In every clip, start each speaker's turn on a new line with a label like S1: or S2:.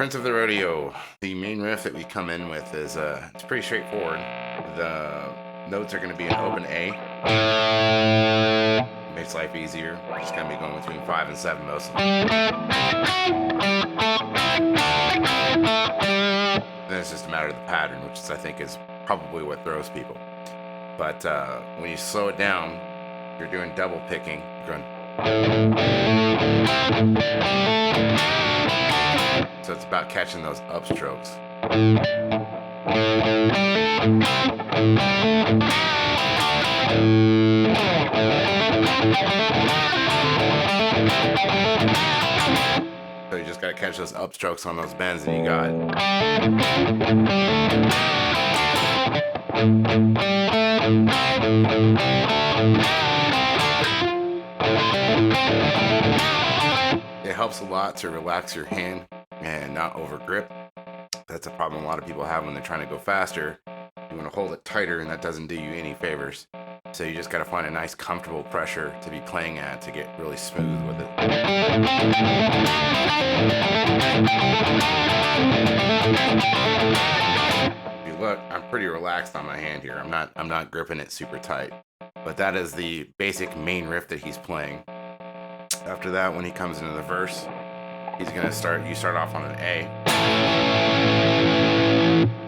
S1: Prince of the Rodeo. The main riff that we come in with is it's pretty straightforward. The notes are going to be an open A. It makes life easier. It's going to be going between 5 and 7 mostly. Then it's just a matter of the pattern, which is, I think is probably what throws people. But when you slow it down, you're doing double picking. You're going. So it's about catching those upstrokes. So you just gotta catch those upstrokes on those bends, and you got it helps a lot to relax your hand and not over grip. That's a problem a lot of people have when they're trying to go faster. You want to hold it tighter, and that doesn't do you any favors. So you just got to find a nice comfortable pressure to be playing at to get really smooth with it. If you look, I'm pretty relaxed on my hand here. I'm not gripping it super tight. But that is the basic main riff that he's playing. After that, when he comes into the verse, he's gonna start. You start off on an A,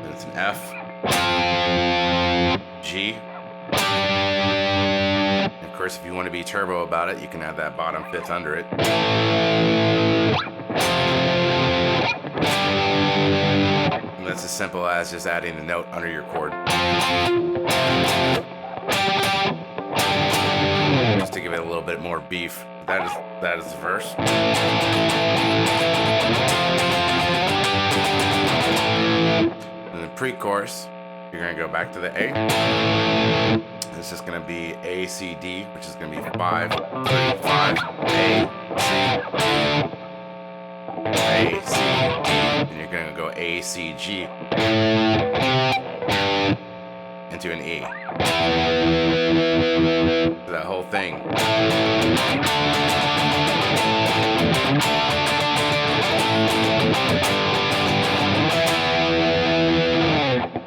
S1: then it's an F, G. And of course, if you want to be turbo about it, you can add that bottom fifth under it. And that's as simple as just adding the note under your chord, just to give it a little bit more beef. That is the verse. And the pre-chorus, you're gonna go back to the A. This is gonna be A, C, D, which is gonna be 5, 3, 5, A, C, D, A, C, D, and you're gonna go A, C, G into an E. So that whole thing.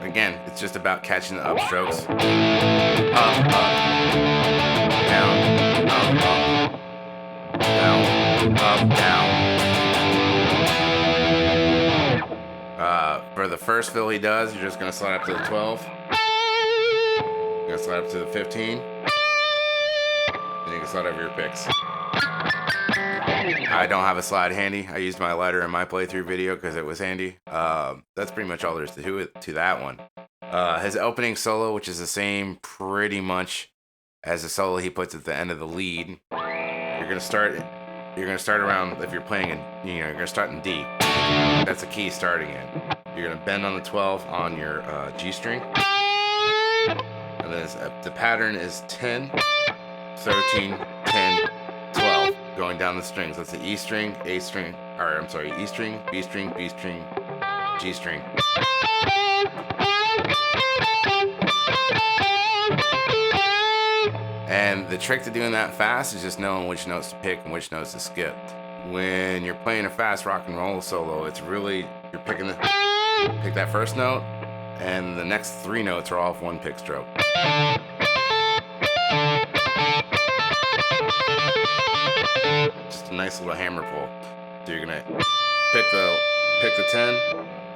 S1: Again, it's just about catching the upstrokes. Up, up, down, up, down, up, down. For the first fill he does, you're just going to slide up to the 12. You're going to slide up to the 15. And you can slide over your picks. I don't have a slide handy. I used my lighter in my playthrough video because it was handy. That's pretty much all there is to that one. His opening solo, which is the same pretty much as the solo he puts at the end of the lead. You're gonna start around, if you're playing you're gonna start in D. That's a key starting in. You're gonna bend on the 12 on your G string, and then the pattern is 10, 13, 10, 12, going down the strings. That's the E string, A string, or I'm sorry, E string, B string, B string, G string. And the trick to doing that fast is just knowing which notes to pick and which notes to skip. When you're playing a fast rock and roll solo, it's really, you're pick that first note, and the next 3 notes are all off one pick stroke. Just a nice little hammer pull. So you're gonna pick the 10,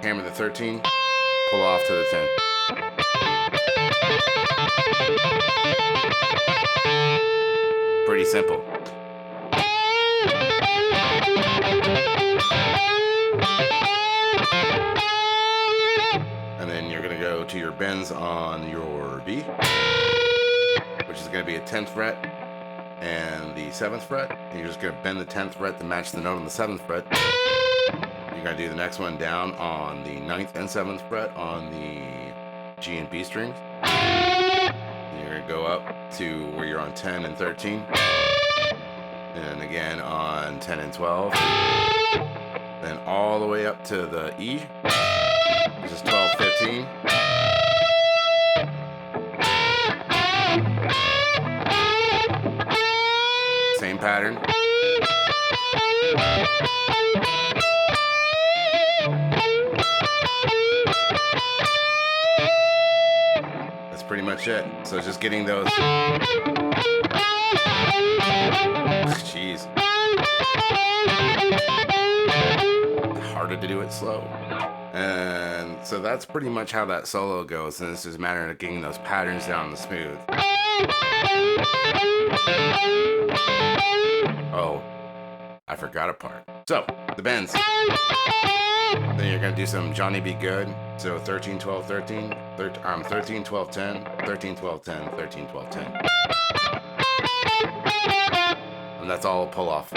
S1: hammer the 13, pull off to the 10. Pretty simple. And then you're gonna go to your bends on your B, which is gonna be a 10th fret and the 7th fret. And you're just gonna bend the 10th fret to match the note on the 7th fret. You're gonna do the next one down on the 9th and 7th fret on the G and B strings. And you're gonna go up to where you're on 10 and 13. And again on 10 and 12. Then all the way up to the E, which is 12, 15. Same pattern. pretty much it. So just getting those. Jeez. Harder to do it slow. And so that's pretty much how that solo goes. And it's just a matter of getting those patterns down the smooth. Oh, I forgot a part. So the bends. Then you're gonna do some Johnny B. Goode. So 13, 12, 13, 13, 12, 10, 13, 12, 10, 13, 12, 10. And that's all pull off.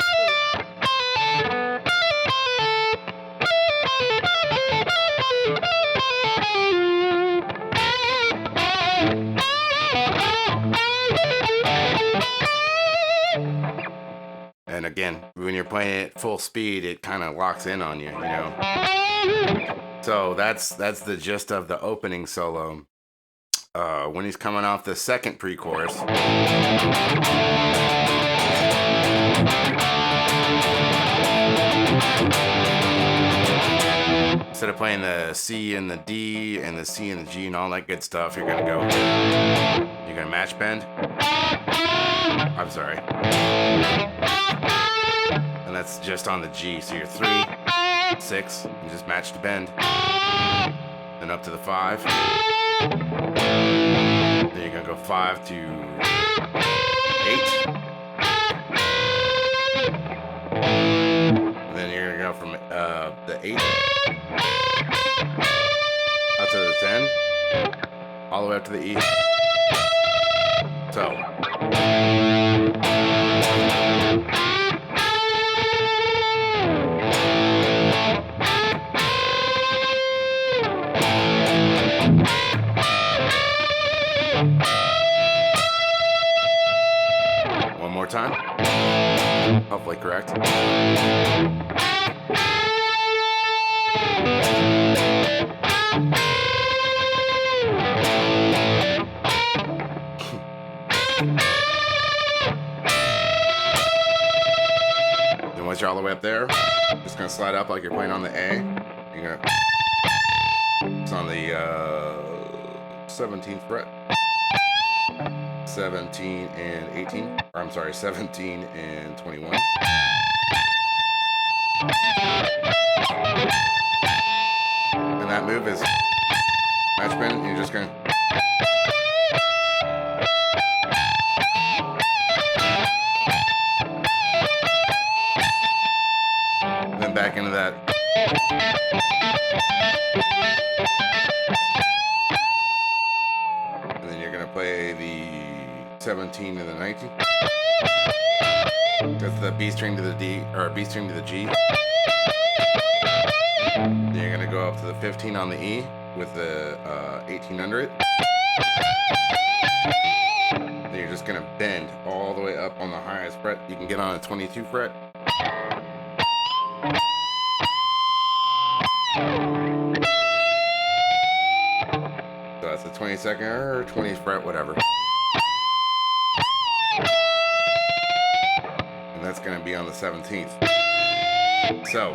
S1: And again, when you're playing it full speed, it kind of locks in on you, you know. So that's the gist of the opening solo. When he's coming off the second pre-chorus, instead of playing the C and the D and the C and the G and all that good stuff, you're gonna match bend. I'm sorry. And that's just on the G. So you're 3, 6, and just match the bend. Then up to the 5. Then you're gonna go 5 to 8. And then you're gonna go from the 8 up to the 10, all the way up to the E. So. One more time. Hopefully correct. Then once you're all the way up there, just gonna slide up like you're playing on the A. You're gonna. It's on the 17th fret. 17 and 18, or I'm sorry, 17 and 21. And that move is match bend, and you're just going. And then back into that. And then you're going to play the 17 and the 19. That's the B string to the D, or B string to the G. Then you're gonna go up to the 15 on the E with the 18 under it. Then you're just gonna bend all the way up on the highest fret you can get on a 22 fret. So that's the 22nd or 20th fret, whatever. And that's going to be on the 17th. So.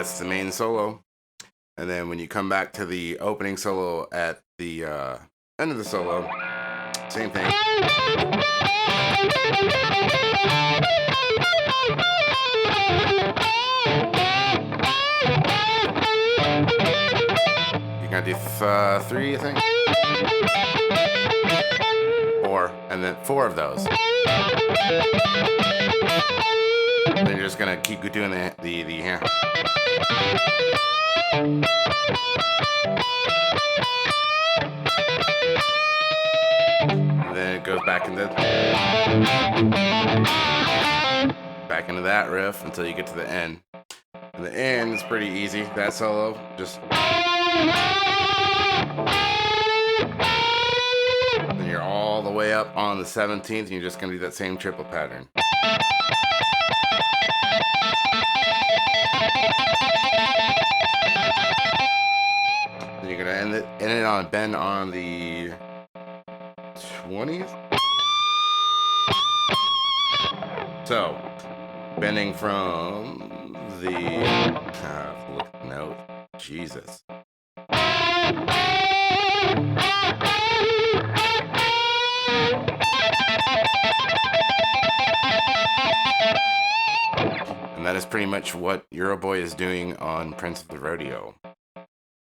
S1: That's the main solo. And then when you come back to the opening solo at the end of the solo, same thing. You're gonna do 3, I think. 4, and then 4 of those. And then you're just gonna keep doing the and then it goes back into that riff until you get to the end. And And the end is pretty easy. That solo, just. Then you're all the way up on the 17th, and you're just gonna do that same triple pattern. Then you're gonna end it on a bend on the 20th. So, bending from the note, Jesus. And that is pretty much what Euroboy is doing on Prince of the Rodeo.